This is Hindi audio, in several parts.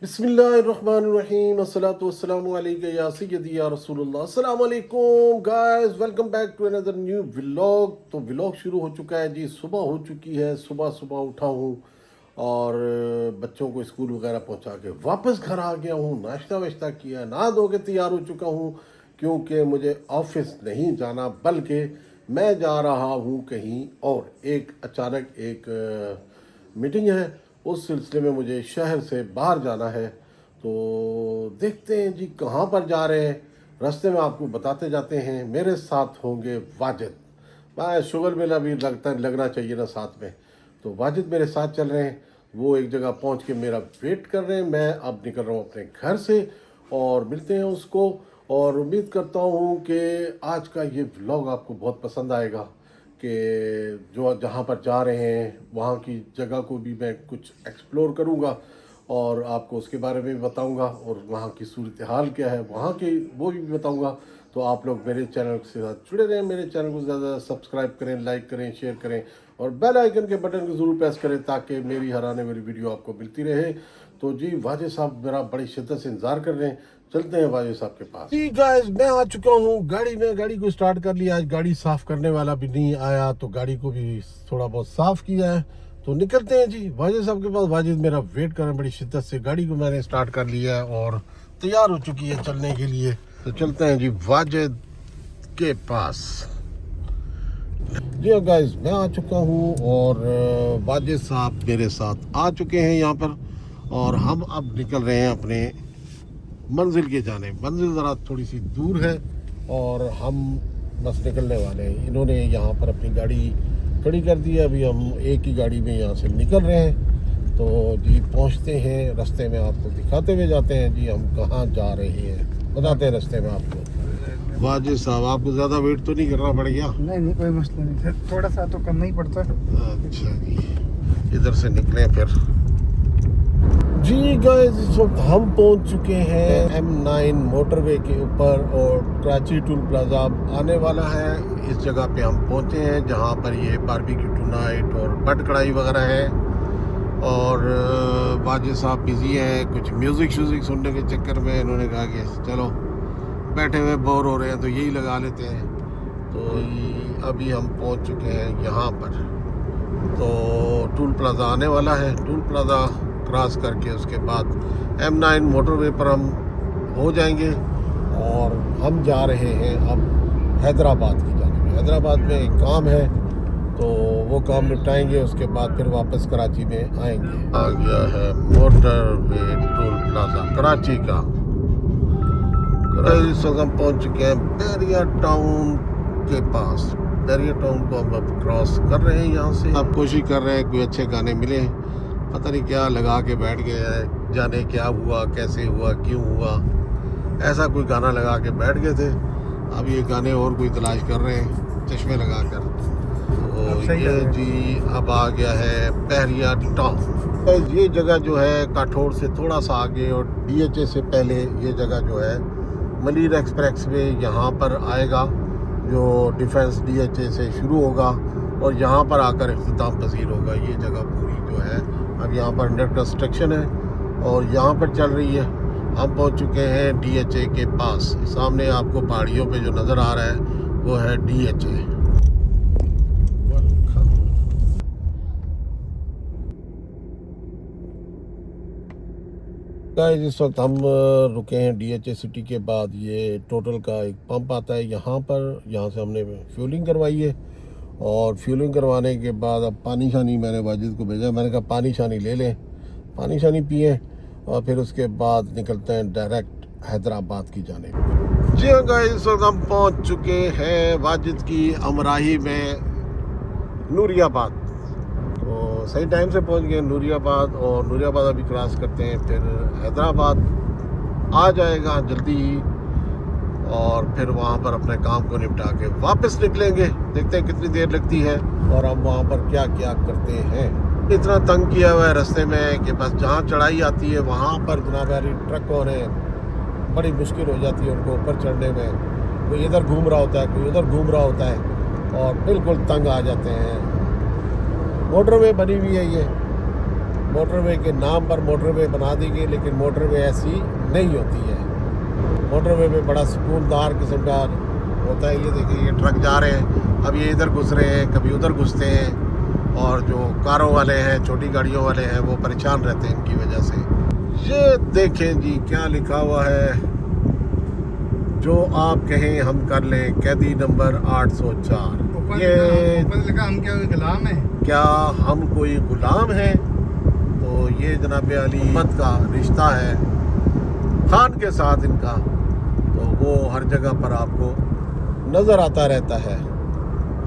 बिस्मिल्लाहिर्रहमानिर्रहीम अस्सलातु वस्सलामु अलैका या सय्यदी या रसूलुल्लाह। अस्सलाम वालेकुम guys, welcome back to another new vlog. तो व्लॉग शुरू हो चुका है जी, सुबह हो चुकी है। सुबह सुबह उठा हूँ और बच्चों को स्कूल वगैरह पहुँचा के वापस घर आ गया हूँ। नाश्ता वाश्ता किया, नहा धो के तैयार हो चुका हूँ क्योंकि मुझे ऑफिस नहीं जाना बल्कि मैं जा रहा हूँ कहीं और। एक अचानक एक मीटिंग है, उस सिलसिले में मुझे शहर से बाहर जाना है। तो देखते हैं जी कहाँ पर जा रहे हैं, रास्ते में आपको बताते जाते हैं। मेरे साथ होंगे वाजिद। मैं शुगर मेला भी लगना चाहिए ना साथ में। तो वाजिद मेरे साथ चल रहे हैं, वो एक जगह पहुंच के मेरा वेट कर रहे हैं। मैं अब निकल रहा हूँ अपने घर से और मिलते हैं उसको। और उम्मीद करता हूँ कि आज का ये व्लॉग आपको बहुत पसंद आएगा कि जो जहाँ पर जा रहे हैं वहाँ की जगह को भी मैं कुछ एक्सप्लोर करूँगा और आपको उसके बारे में भी बताऊँगा और वहाँ की सूरत हाल क्या है वहाँ की वो भी बताऊँगा। तो आप लोग मेरे चैनल के साथ जुड़े रहें, मेरे चैनल को ज़्यादा सब्सक्राइब करें, लाइक करें, शेयर करें और बेल आइकन के बटन को ज़रूर प्रेस करें ताकि मेरी हर आने वाली वीडियो आपको मिलती रहे। तो जी वाजिद साहब मेरा बड़ी शिद्दत से इंतज़ार कर रहे हैं, चलते हैं वाजिद साहब के पास। जी गाइस, मैं आ चुका हूँ गाड़ी में। गाड़ी को स्टार्ट कर लिया, आज गाड़ी साफ़ करने वाला भी नहीं आया तो गाड़ी को भी थोड़ा बहुत साफ़ किया है। तो निकलते हैं जी वाजिद साहब के पास। वाजिद मेरा वेट कर रहे हैं बड़ी शिद्दत से। गाड़ी को मैंने स्टार्ट कर लिया है और तैयार हो चुकी है चलने के लिए। तो चलते हैं जी वाजिद के पास। जी गाइस, मैं आ चुका हूँ और वाजिद साहब मेरे साथ आ चुके हैं यहाँ पर और हम अब निकल रहे हैं अपने मंजिल के जाने। मंजिल ज़रा थोड़ी सी दूर है और हम बस निकलने वाले हैं। इन्होंने यहाँ पर अपनी गाड़ी खड़ी कर दी है, अभी हम एक ही गाड़ी में यहाँ से निकल रहे हैं। तो जी पहुँचते हैं, रास्ते में आपको दिखाते हुए जाते हैं जी हम कहाँ जा रहे हैं, बताते हैं रास्ते में आपको। वाजिद साहब आपको ज़्यादा वेट तो नहीं करना पड़ेगा? नहीं कोई मसला नहीं सर, थोड़ा सा तो करना ही पड़ता है। अच्छा जी, इधर से निकले फिर। जी गाइस, इस वक्त हम पहुंच चुके हैं M9 मोटरवे के ऊपर और कराची टूल प्लाजा आने वाला है। इस जगह पे हम पहुंचे हैं जहां पर ये बारबेक्यू टू नाइट और बट कढ़ाई वगैरह है। और वाजिद साहब बिजी हैं, कुछ म्यूज़िक श्यूज़िक सुनने के चक्कर में इन्होंने कहा कि चलो बैठे हुए बोर हो रहे हैं तो यही लगा लेते हैं। तो अभी हम पहुंच चुके हैं यहाँ पर। तो टूल प्लाजा आने वाला है, टूल प्लाजा क्रॉस करके उसके बाद M9 मोटरवे पर हम हो जाएंगे और हम जा रहे हैं अब हैदराबाद की जाने में। हैदराबाद में एक काम है तो वो काम निपटाएंगे, उसके बाद फिर वापस कराची में आएंगे। आ गया है मोटरवे टूल प्लाजा कराची का। इस वक्त हम पहुँच चुके हैं बैरिया टाउन के पास। बैरिया टाउन को हम अब क्रॉस कर रहे हैं। यहाँ से आप कोशिश कर रहे हैं कोई अच्छे गाने मिले, पता नहीं क्या लगा के बैठ गए हैं, जाने क्या हुआ, कैसे हुआ, क्यों हुआ, ऐसा कोई गाना लगा के बैठ गए थे। अब ये गाने और कोई तलाश कर रहे हैं चश्मे लगा कर। तो ये जी अब आ गया है बैरिया टाउन। ये जगह जो है काठौड़ से थोड़ा सा आगे और DHA से पहले ये जगह जो है मलिर एक्सप्रेस वे यहाँ पर आएगा, जो डिफेंस DHA से शुरू होगा और यहाँ पर आकर इख्तिताम पजीर होगा। ये जगह पूरी जो है अब यहाँ पर अंडर कंस्ट्रक्शन है और यहाँ पर चल रही है। हम पहुँच चुके हैं DHA के पास। सामने आपको पहाड़ियों पे जो नज़र आ रहा है वो है DHA। गाइस, इस वक्त हम रुके हैं DHA सिटी के बाद। ये टोटल का एक पंप आता है यहाँ पर, यहाँ से हमने फ्यूलिंग करवाई है और फ्यूलिंग करवाने के बाद अब पानी शानी मैंने वाजिद को भेजा। मैंने कहा पानी शानी ले लें, पानी शानी पिए और फिर उसके बाद निकलते हैं डायरेक्ट हैदराबाद की जानिब। जी हाँ गाइस, इस वक्त हम पहुँच चुके हैं वाजिद की अमराही में नूरियाबाद। तो सही टाइम से पहुंच गए नूरियाबाद और नूरियाबाद अभी क्रॉस करते हैं, फिर हैदराबाद आ जाएगा जल्दी ही और फिर वहाँ पर अपने काम को निपटा के वापस निकलेंगे। देखते हैं कितनी देर लगती है और हम वहाँ पर क्या क्या करते हैं। इतना तंग किया हुआ है रास्ते में कि बस जहाँ चढ़ाई आती है वहाँ पर जनाब यारी ट्रकों ने बड़ी मुश्किल हो जाती है उनको ऊपर चढ़ने में। कोई इधर घूम रहा होता है, कोई उधर घूम रहा होता है और बिल्कुल तंग आ जाते हैं। मोटरवे बनी हुई है ये मोटरवे के नाम पर मोटरवे बना दी गई, लेकिन मोटरवे ऐसी नहीं होती है। मोटरवे में बड़ा सुकूनदार किस्म का होता है। ये देखिए, ये ट्रक जा रहे हैं, अब ये इधर घुस रहे हैं, कभी उधर घुसते हैं, और जो कारों वाले हैं, छोटी गाड़ियों वाले हैं, वो परेशान रहते हैं इनकी वजह से। ये देखें जी, क्या लिखा हुआ है, जो आप कहें हम कर लें, कैदी नंबर 804। ये लिखा हम क्या गुलाम है? क्या हम कोई गुलाम हैं? तो ये जनाब अली अहमद का रिश्ता है खान के साथ इनका, तो वो हर जगह पर आपको नज़र आता रहता है।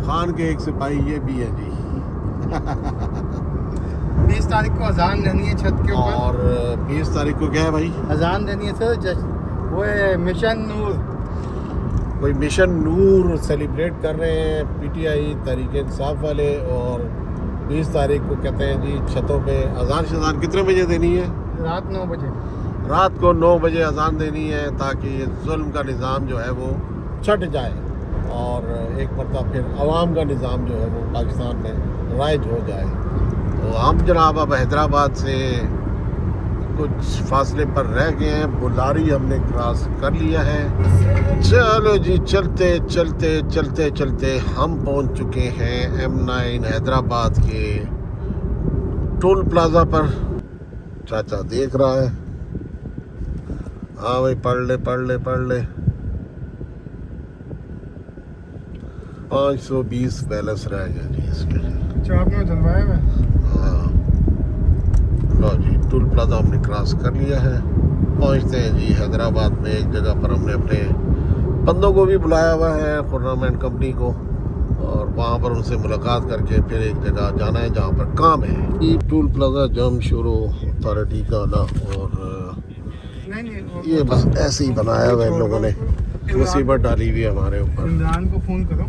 खान के एक सिपाही ये भी है जी। 20 तारीख को अजान देनी है छत के ऊपर। और 20 तारीख को क्या है भाई? अजान देनी है सर, वो है मिशन नूर। कोई मिशन नूर सेलिब्रेट कर रहे हैं पीटीआई तहरीक इंसाफ वाले, और 20 तारीख को कहते हैं जी छतों पे अजान शजान कितने बजे देनी है? रात 9 बजे। रात को 9 बजे अजान देनी है, ताकि ये जुल्म का निज़ाम जो है वो छट जाए, और एक मरतबा फिर अवाम का निज़ाम जो है वो पाकिस्तान में राइज हो जाए। तो हम जनाब अब हैदराबाद से कुछ फासले पर रह गए हैं, बुलारी हमने क्रॉस कर लिया है। चलो जी, चलते चलते चलते चलते हम पहुंच चुके हैं M9 हैदराबाद के टोल प्लाजा पर। चाचा देख रहा है, हाँ भाई पढ़ ले 520 बैलेंस रह गया जी इसके। अच्छा, आपने डलवाया है? हाँ, लो जी, टोल प्लाजा हमने क्रॉस कर लिया है। पहुंचते हैं जी हैदराबाद में। एक जगह पर हमने अपने बंदों को भी बुलाया हुआ है, खुर्रम एंड कंपनी को, और वहाँ पर उनसे मुलाकात करके फिर एक जगह जाना है जहाँ पर काम है। ये टोल प्लाजा जम शुरू अथॉरिटी का ना, और नहीं, ये बस ऐसे ही बनाया हुआ है इन लोगों ने, मुसीबत डाली हुई है हमारे ऊपर। इमरान को फ़ोन करो।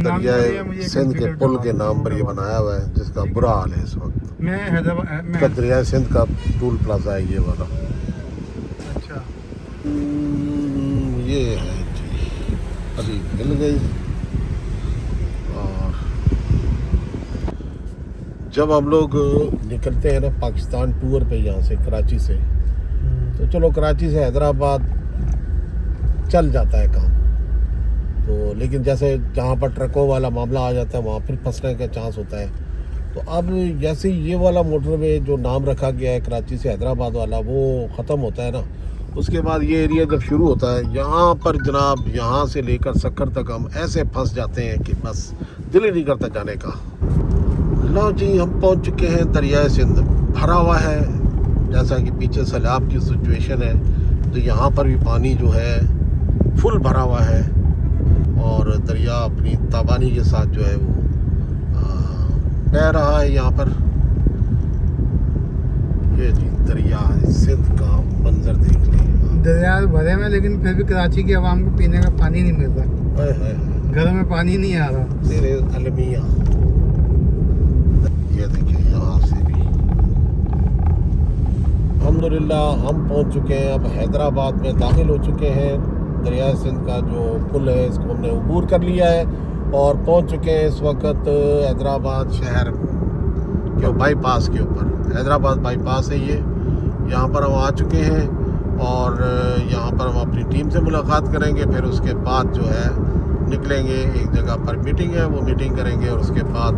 दरियाए सिंध के पुल के नाम पर ये बनाया हुआ है, जिसका बुरा हाल है इस वक्त। मैं हैदराबाद दरियाए सिंध का टोल प्लाजा है ये वाला। अच्छा, ये है जी, अभी मिल गई। और जब हम लोग निकलते हैं ना पाकिस्तान टूर पे यहाँ से कराची से, तो चलो कराची से हैदराबाद चल जाता है काम, तो लेकिन जैसे जहाँ पर ट्रकों वाला मामला आ जाता है वहाँ फिर फंसने का चांस होता है। तो अब जैसे ये वाला मोटरवे जो नाम रखा गया है कराची से हैदराबाद वाला, वो ख़त्म होता है ना, उसके बाद ये एरिया जब शुरू होता है, यहाँ पर जनाब यहाँ से लेकर सक्कर तक हम ऐसे फंस जाते हैं कि बस दिल ही नहीं करता जाने का। लो जी, हम पहुँच चुके हैं दरियाए सिंध। भरा हुआ है, जैसा कि पीछे सैलाब की सिचुएशन है, तो यहाँ पर भी पानी जो है फुल भरा हुआ है, और दरिया अपनी ताबानी के साथ जो है वो बह रहा है यहाँ पर। ये जी दरिया सिंध का मंजर देख लीजिए। दरिया भरे में, लेकिन फिर भी कराची की आवाम को पीने का पानी नहीं मिल रहा। घरों में पानी नहीं आ रहा। तेरे अलमिया, ये देखिए यहाँ से भी अल्हम्दुलिल्लाह हम पहुँच चुके हैं। अब हैदराबाद में दाखिल हो चुके हैं। दरिया सिंध का जो पुल है इसको हमने अबूर कर लिया है, और पहुंच चुके हैं इस वक्त हैदराबाद शहर के बाईपास के ऊपर। हैदराबाद बाईपास है ये, यहाँ पर हम आ चुके हैं, और यहाँ पर हम अपनी टीम से मुलाकात करेंगे। फिर उसके बाद जो है निकलेंगे, एक जगह पर मीटिंग है, वो मीटिंग करेंगे, और उसके बाद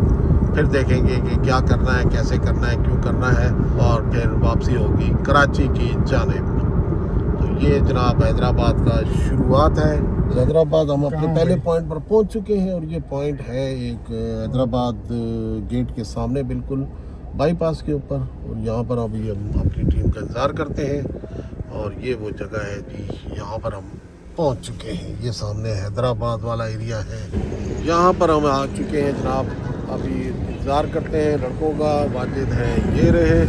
फिर देखेंगे कि क्या करना है, कैसे करना है, क्यों करना है, और फिर वापसी होगी कराची की जानिब। ये जनाब हैदराबाद का शुरुआत है। हैदराबाद हम अपने पहले पॉइंट पर पहुंच चुके हैं, और ये पॉइंट है एक हैदराबाद गेट के सामने बिल्कुल बाईपास के ऊपर, और यहाँ पर अभी हम अपनी टीम का इंतज़ार करते हैं। और ये वो जगह है जी, यहाँ पर हम पहुंच चुके हैं। ये सामने हैदराबाद वाला एरिया है, यहाँ पर हम आ चुके हैं जनाब। अभी इंतज़ार करते हैं लड़कों का। वाजिद है, ये रहे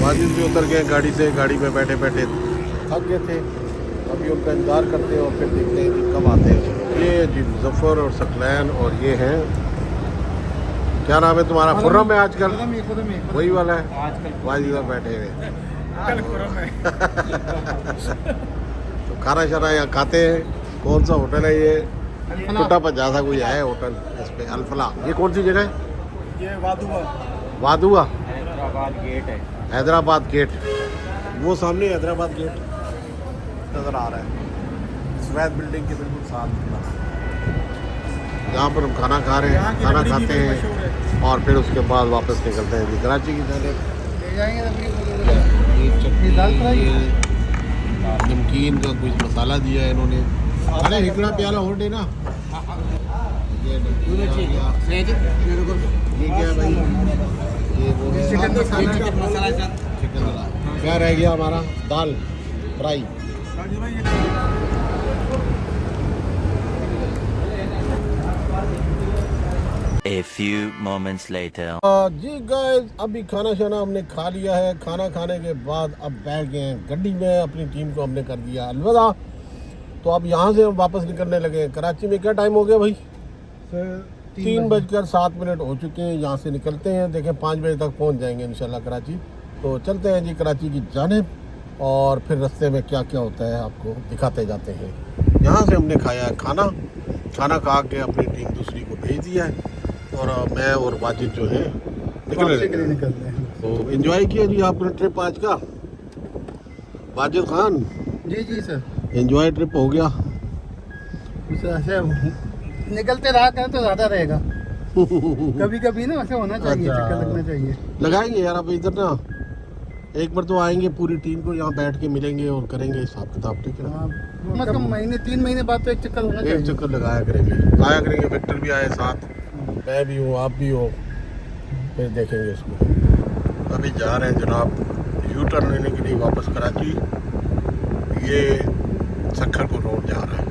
वाजिद भी उतर गए गाड़ी से, गाड़ी में बैठे बैठे थक गए थे। अभी उनका इंतज़ार करते हैं, और फिर देखते हैं कि कब आते हैं। ये जी मुजफ्फर और सकलैन, और ये हैं, क्या नाम है तुम्हारा? खुर्रम है आजकल, वही वाला है वाजिद बैठे हुए। तो खाना शाना यहाँ खाते हैं। कौन सा होटल है ये? टूटा पचासा कोई है होटल इस पे, अल्फला। ये कौन सी जगह है? ये वादुआ। वादुआ। हैदराबाद गेट है। हैदराबाद गेट, वो सामने हैदराबाद गेट नज़र आ रहा है, स्वेत बिल्डिंग के बिल्कुल साथ। यहाँ पर हम खाना खा रहे हैं, खाना खाते हैं और फिर उसके बाद वापस निकलते हैं जी कराची की जाने। ले जाएंगे ये चटनी, दाल फ्राई? ये नमकीन का कुछ मसाला दिया है इन्होंने। अरे हिकड़ा प्याला और दे ना। ये नमकीन आ गया। ये क्या है भाई? ये वो चिकन मसाला। चिकन वाला। क्या रह गया हमारा? दाल fry. A few moments later. जी गाइस, अभी खाना शाना हमने खा लिया है। खाना खाने के बाद अब बैठ गए हैं गड्डी में, अपनी टीम को हमने कर दिया अलविदा। तो अब यहाँ से हम वापस निकलने लगे हैं। कराची में क्या टाइम हो गया भाई? 3:07 हो चुके हैं। यहाँ से निकलते हैं, देखें 5 बजे तक पहुँच जाएंगे इंशाल्लाह कराची। तो चलते हैं जी कराची की जानिब और फिर रास्ते में क्या क्या होता है आपको दिखाते जाते हैं। यहाँ से हमने खाया है खाना, खाना खा के अपनी टीम दूसरी को भेज दिया है और मैं और वाजिद जो है निकल रहे हैं। तो एंजॉय किया जी आपने ट्रिप आज का वाजिद खान? जी जी सर, एंजॉय ट्रिप हो गया। कुछ ऐसे निकलते रहा करें तो ज़्यादा रहेगा। कभी कभी ना ऐसे होना चाहिए, अच्छा। चक्कर लगना चाहिए। लगाएंगे यार अब इधर ना, एक बार तो आएंगे पूरी टीम को यहाँ बैठ के मिलेंगे और करेंगे हिसाब किताब, ठीक है ना? हाँ, मतलब महीने 3 महीने बाद तो एक चक्कर होना एक चाहिए। चक्कर लगाया करेंगे, आया करेंगे। विक्टर भी आए साथ, मैं भी हूँ, आप भी हो, फिर देखेंगे इसको। अभी जा रहे हैं जनाब यू टर्न लेने के लिए वापस कराची। ये सक्खर को रोड जा रहा है।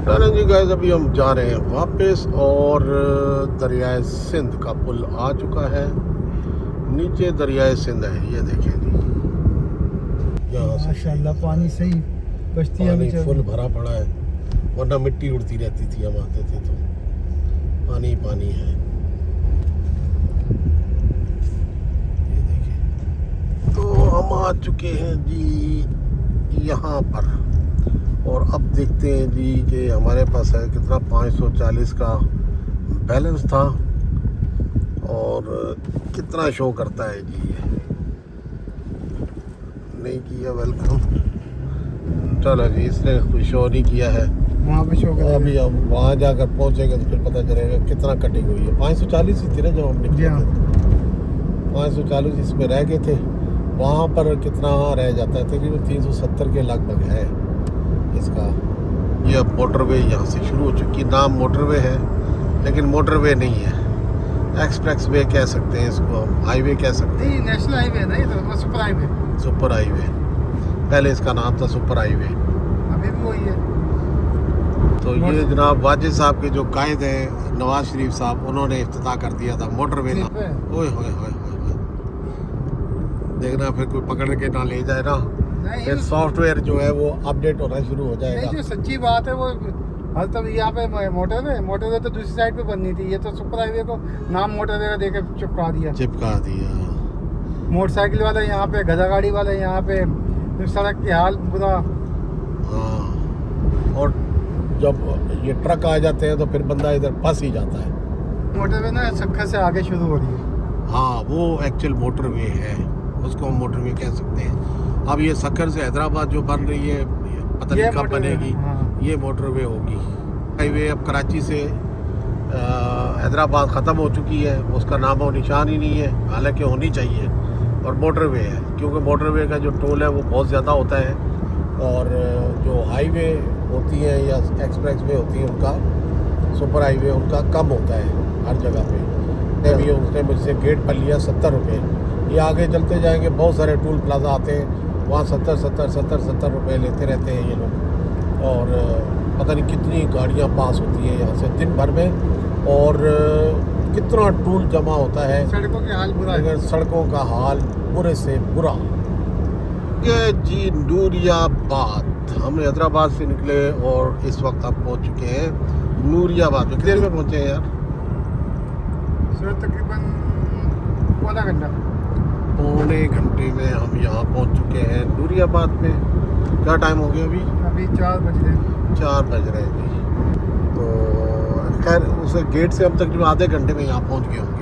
चलें जी गाइस, अभी हम जा रहे हैं वापस और दरियाए सिंध का पुल आ चुका है। नीचे दरियाए सिंध है, ये देखें जी। यहाँ से माशाल्लाह पानी सही, कश्ती पानी फुल भरा पड़ा है, वरना मिट्टी उड़ती रहती थी हम आते थे तो। पानी पानी है, ये देखिए। तो हम आ चुके हैं जी यहाँ पर और अब देखते हैं जी कि हमारे पास है कितना, 540 का बैलेंस था और कितना शो करता है जी। ये नहीं किया वेलकम, चलो जी, इसने कोई शो नहीं किया है। वहाँ पे शो कर अभी हम वहाँ जाकर पहुँचेंगे तो फिर पता चलेगा कितना कटिंग हुई है। 540 ही थी ना जब हम निकले थे, 540 इसमें रह गए थे। वहाँ पर कितना रह जाता है, तकरीबन 370 के लगभग है इसका। ये अब मोटरवे यहाँ से शुरू हो चुकी है। नाम मोटरवे है लेकिन मोटरवे नहीं है, एक्सप्रेस वे कह सकते हैं इसको, हम हाईवे कह सकते नहीं, नेशनल हाईवे है ना ये तो, सुपर हाईवे। हैं, सुपर हाईवे। पहले इसका नाम था सुपर हाईवे। अभी भी वही है। तो ये जनाब वाजिद साहब के जो कायद हैं नवाज शरीफ साहब, उन्होंने इफ्तिताह कर दिया था मोटरवे ना। ओए होए होए होए, देखना फिर कोई पकड़ के ना ले जाए ना, नहीं, फिर सॉफ्टवेयर जो है वो अपडेट होना शुरू हो नहीं, जाएगा। जो सच्ची बात है वो हर तब यहाँ पे मोटरवे तो दूसरी साइड पे बननी थी, ये तो सुपर हाईवे को नाम मोटरवे का देके चिपका दिया। चिपका दिया। मोटरसाइकिल वाले यहाँ पे, गधा गाड़ी वाले यहाँ पे, फिर सड़क की हाल बुरा। हाँ, और जब ये ट्रक आ जाते हैं तो फिर बंदा इधर फंस ही जाता है। मोटरवे ना सक्खर से आगे शुरू हो रही है। हाँ, वो एक्चुअल मोटरवे है, उसको हम मोटरवे कह सकते हैं। अब ये सक्खर से हैदराबाद जो बन रही है, पता नहीं कब बनेगी, ये मोटरवे होगी। हाईवे अब कराची से हैदराबाद ख़त्म हो चुकी है, उसका नामो निशान ही नहीं है, हालांकि होनी चाहिए। और मोटरवे है, क्योंकि मोटरवे का जो टोल है वो बहुत ज़्यादा होता है और जो हाईवे होती है या एक्सप्रेस वे होती है उनका, सुपर हाईवे उनका कम होता है हर जगह पे। अभी उसने मुझसे गेट पर लिया 70 रुपये। ये आगे चलते जाएंगे, बहुत सारे टूल प्लाजा आते हैं, वहाँ 70 रुपये लेते रहते हैं ये लोग। और पता नहीं कितनी गाड़ियाँ पास होती हैं यहाँ से दिन भर में, और कितना टूल जमा होता है। सड़कों के हाल बुरा है। सड़कों का हाल बुरे से बुरा। ये जी नूरियाबाद, हम हैदराबाद से निकले और इस वक्त आप पहुँच चुके हैं नूरियाबाद में। कितनी देर में पहुँचे हैं यार? सर तकरीबन पौना घंटा, पौने घंटे में हम यहाँ पहुँच चुके हैं नूरियाबाद में। क्या टाइम हो गया अभी 4 बज रहे हैं। 4 बज रहे हैं जी। तो खैर उस गेट से हम तकरीबन आधे घंटे में यहाँ पहुँच गए होंगे।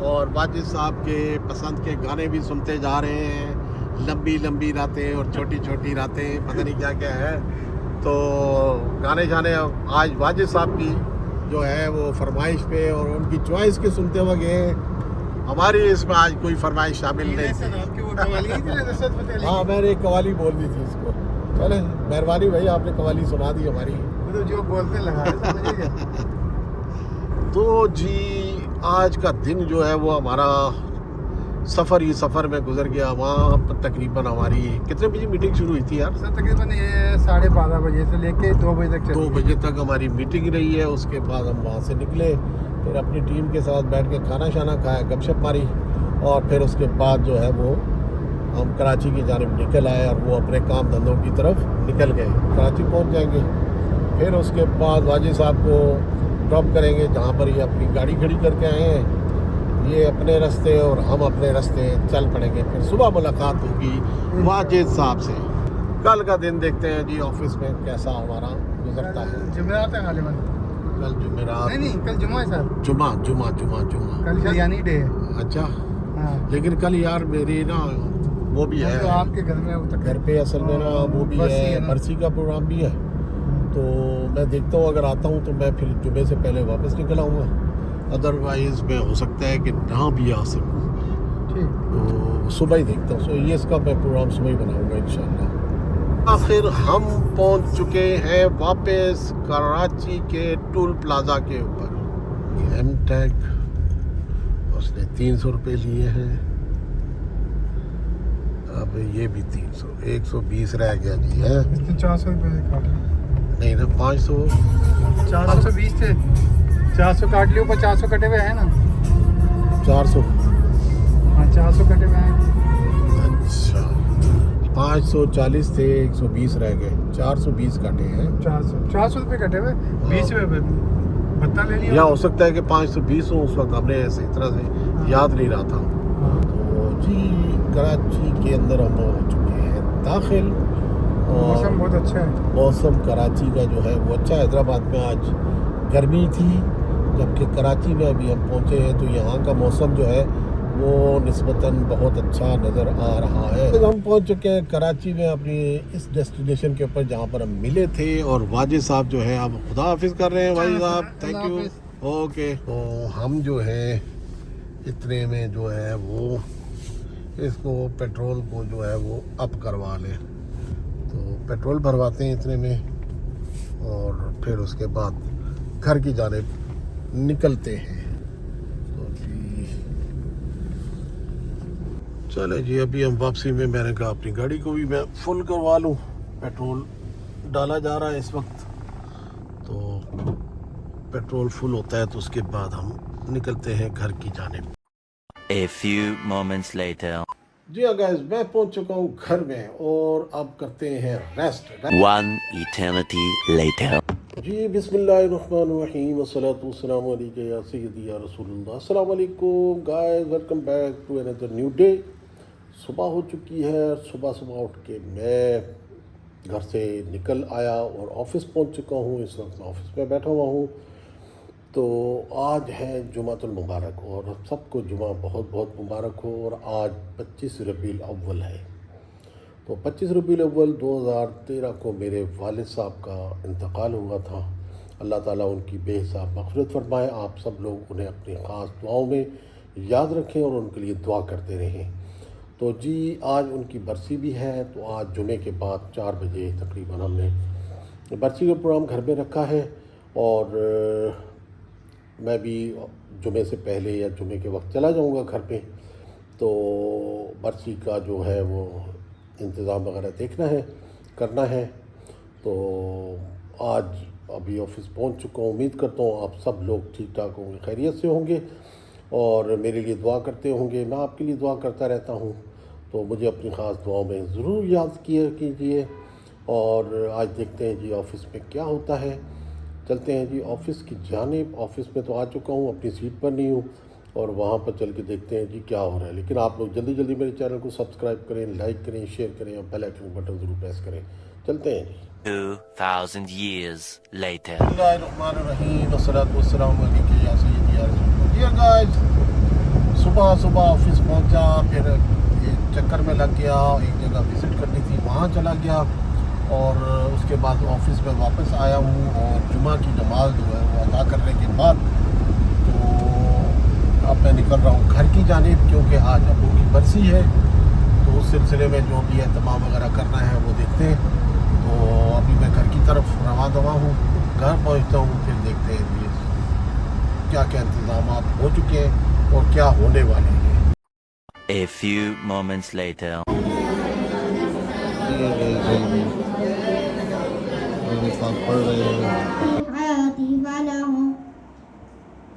और और वाजिद साहब के पसंद के गाने भी सुनते जा रहे हैं। लंबी लंबी रातें और छोटी छोटी रातें, पता नहीं क्या क्या है। तो गाने जाने आज वाजिद साहब की जो है वो फरमाइश पे और उनकी चॉइस के सुनते हुए गए। हमारी इसमें आज कोई फरमाइश शामिल नहीं थी। हाँ, मैंने एक कवाली बोल दी थी इसको। चले, मेहरबानी भाई, आपने कवाली सुना दी हमारी। जो बोलते लगा तो जी आज का दिन जो है वो हमारा सफ़र ही सफ़र में गुजर गया। वहाँ पर तकरीबन हमारी कितने बजे मीटिंग शुरू हुई थी यार? सर तकरीबन ये 12:30 बजे से लेके 2 बजे तक 2 बजे तक हमारी मीटिंग रही है। उसके बाद हम वहाँ से निकले, फिर अपनी टीम के साथ बैठ के खाना शाना खाया, गपशप मारी और फिर उसके बाद जो है वो हम कराची की जानिब निकल आए और वो अपने काम धंधों की तरफ निकल गए। कराची पहुँच जाएंगे, फिर उसके बाद वाजिद साहब को ड्रॉप करेंगे जहाँ पर ये अपनी गाड़ी खड़ी करके आए हैं। ये अपने रास्ते और हम अपने रास्ते चल पड़ेंगे। फिर सुबह मुलाकात होगी वाजिद साहब से। कल का दिन देखते हैं जी ऑफिस में कैसा हमारा गुजरता है। जुमेरात है गालिबन। कल जुमेरात नहीं, कल जुमा है सर। जुमा। कल बिरयानी डे है। अच्छा, हाँ। लेकिन कल यार मेरी ना वो भी है, तो आपके घर में घर पे असल में ना वो भी है, बरसी का प्रोग्राम भी है। तो मैं देखता हूँ, अगर आता हूँ तो मैं फिर जुमे से पहले वापस निकल आऊँगा। अदरवाइज मैं हो सकता है कि ना भी आ सकूँ। ठीक, तो सुबह ही देखता हूँ। सो ये इसका मैं प्रोग्राम सुबह ही बनाऊँगा इंशाल्लाह। आखिर हम पहुँच चुके हैं वापस कराची के टोल प्लाजा के ऊपर। एम टैग उसने 300 रुपये लिए हैं। अब ये भी 300, 120 रह गया जी है। इसने 400 रुपये काट लिया। नहीं ना, 500, 420 थे, 400 काट लियो। 50 कटे हुए हैं ना। 400। हाँ, 400 कटे हुए हैं। अच्छा, 540 थे, 120 रह गए, 420 काटे हैं। 400 रुपये कटे हुए, 20 रुपये भत्ता ले लिया। या हो सकता है कि 520 हो, उस वक्त हमने ऐसे तरह से याद नहीं रहा था। तो जी कराची के अंदर हम हो चुके हैं दाखिल। मौसम बहुत अच्छा है। मौसम कराची का जो है वो अच्छा है। हैदराबाद में आज गर्मी थी, जबकि कराची में अभी हम पहुँचे हैं तो यहाँ का मौसम जो है वो निस्बतन बहुत अच्छा नज़र आ रहा है। हम पहुँच चुके हैं कराची में अपनी इस डेस्टिनेशन के ऊपर जहाँ पर हम मिले थे। और वाजिद साहब जो है अब खुदा हाफिज़ कर रहे हैं। भाई साहब थैंक यू। ओके, तो हम जो है इतने में जो है वो इसको पेट्रोल को जो है वो अप करवा लें। तो पेट्रोल भरवाते हैं इतने में और फिर उसके बाद घर की जानिब निकलते हैं। तो जी चले जी, अभी हम वापसी में मैंने कहा अपनी गाड़ी को भी मैं फुल करवा लूँ। पेट्रोल डाला जा रहा है इस वक्त, तो पेट्रोल फुल होता है तो उसके बाद हम निकलते हैं घर की जानिब। A few moments later. जी हाँ गाइस, मैं पहुंच चुका हूँ घर में और अब करते हैं रेस्ट। One eternity later. जी बिस्मिल्लाहिर्रहमानिर्रहीम, वस्सलातु वस्सलामु अलैका या सय्यदी या रसूलुल्लाह। अस्सलाम वालेकुम guys, welcome back to another new day. सुबह हो चुकी है। सुबह सुबह उठ के मैं घर से निकल आया और ऑफिस पहुंच चुका हूँ। इस वक्त मैं ऑफिस में बैठा हुआ हूँ। तो आज है जुमातुल मुबारक और सबको जुमा बहुत बहुत मुबारक हो। और आज 25 रबीउल अव्वल है। तो 25 रबीउल अव्वल 2013 को मेरे वालिद साहब का इंतकाल हुआ था। अल्लाह ताला उनकी बेहिसाब मग़फ़िरत फरमाए। आप सब लोग उन्हें अपनी ख़ास दुआओं में याद रखें और उनके लिए दुआ करते रहें। तो जी आज उनकी बरसी भी है। तो आज जुमे के बाद 4 बजे तकरीबन हमने बरसी का प्रोग्राम घर में रखा है। और मैं भी जुमे से पहले या जुमे के वक्त चला जाऊंगा घर पे। तो बरसी का जो है वो इंतज़ाम वगैरह देखना है, करना है। तो आज अभी ऑफिस पहुंच चुका हूँ। उम्मीद करता हूँ आप सब लोग ठीक ठाक होंगे, खैरियत से होंगे और मेरे लिए दुआ करते होंगे। मैं आपके लिए दुआ करता रहता हूँ, तो मुझे अपनी ख़ास दुआओं में ज़रूर याद कीजिए। और आज देखते हैं जी ऑफ़िस में क्या होता है। चलते हैं जी ऑफ़िस की जानिब। ऑफ़िस में तो आ चुका हूँ, अपनी सीट पर नहीं हूँ और वहाँ पर चल के देखते हैं जी क्या हो रहा है। लेकिन आप लोग जल्दी जल्दी मेरे चैनल को सब्सक्राइब करें, लाइक करें, शेयर करें और बेल आइकन बटन ज़रूर प्रेस करें। चलते हैं जी। 2000 years later. बिस्मिल्लाहिर्रहमानिर्रहीम, वस्सलातु वस्सलामु अलैका या सय्यदी या रसूलुल्लाह। डियर गाइस, सुबह सुबह ऑफिस पहुंचा, फिर एक चक्कर में लग गया, एक जगह विज़िट करनी थी वहाँ चला गया, और उसके बाद ऑफिस में वापस आया हूँ और जुमा की नमाज जो है वो अदा करने के बाद तो अब मैं निकल रहा हूँ घर की जानिब, क्योंकि आज अबू की बरसी है। तो उस सिलसिले में जो भी एहतमाम वगैरह करना है वो देखते हैं। तो अभी मैं घर की तरफ रवा दवा हूँ, घर पहुँचता हूँ, फिर देखते हैं ये क्या क्या इंतज़ाम हो चुके हैं और क्या होने वाले हैं। A few moments later. मेरे साथ पढ़ रहे हैं।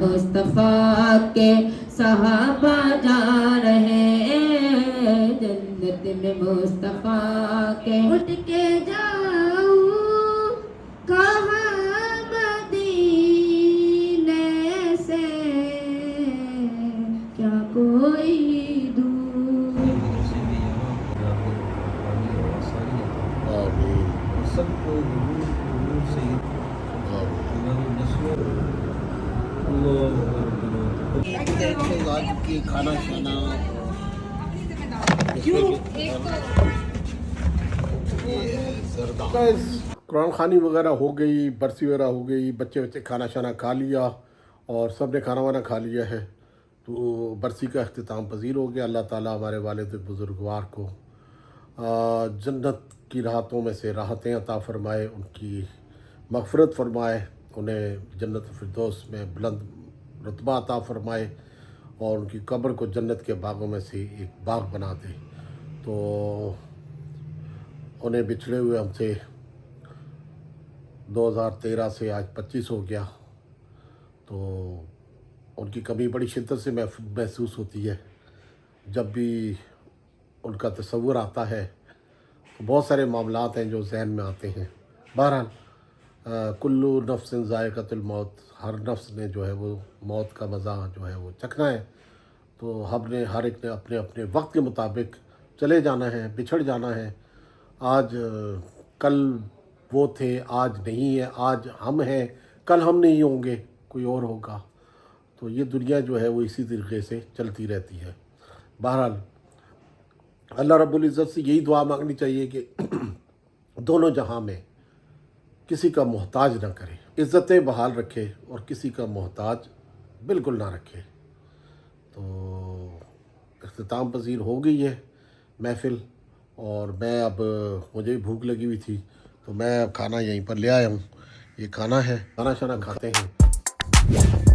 मुस्तफ़ा के सहाबा जा रहे हैं जन्नत में मुस्तफ़ा के उठ के जाऊं कहाँ मदीने से क्या कोई दूर खाना शाना कुरान खानी वगैरह हो गई, बरसी वगैरह हो गई, बच्चे खाना शाना खा लिया और सब ने खाना वाना खा लिया है। तो बरसी का अख्तिताम पजीर हो गया। अल्लाह ताला हमारे वालिद बुज़ुर्गवार को जन्नत की राहतों में से राहतें अता फ़रमाए, उनकी मग़फ़िरत फ़रमाए, उन्हें जन्नत फिरदौस में बुलंद रुतबा अता फ़रमाए और उनकी कब्र को जन्नत के बागों में से एक बाग बना दे। तो उन्हें बिछड़े हुए हमसे 2013 से आज 25 हो गया। तो उनकी कमी बड़ी शिद्दत से महसूस होती है। जब भी उनका तस्वुर आता है तो बहुत सारे मामलात हैं जो जहन में आते हैं। बहरहाल कुल्लु नफ्सिन ज़ायक़तुल मौत, हर नफ्स ने जो है वो मौत का मज़ा जो है वो चखना है। तो हमने हर एक ने अपने अपने वक्त के मुताबिक चले जाना है, बिछड़ जाना है। आज कल वो थे, आज नहीं है, आज हम हैं, कल हम नहीं होंगे, कोई और होगा। तो ये दुनिया जो है वो इसी तरीके से चलती रहती है। बहरहाल अल्लाह रब्बुल इज़्ज़त से यही दुआ मांगनी चाहिए कि दोनों जहां में किसी का मोहताज ना करे, इज़्ज़तें बहाल रखे और किसी का मोहताज बिल्कुल ना रखे। तो इख्तिताम पजीर हो गई है महफ़िल और मैं अब मुझे भी भूख लगी हुई थी तो मैं अब खाना यहीं पर ले आया हूँ। ये खाना है, खाना शाना खाते हैं।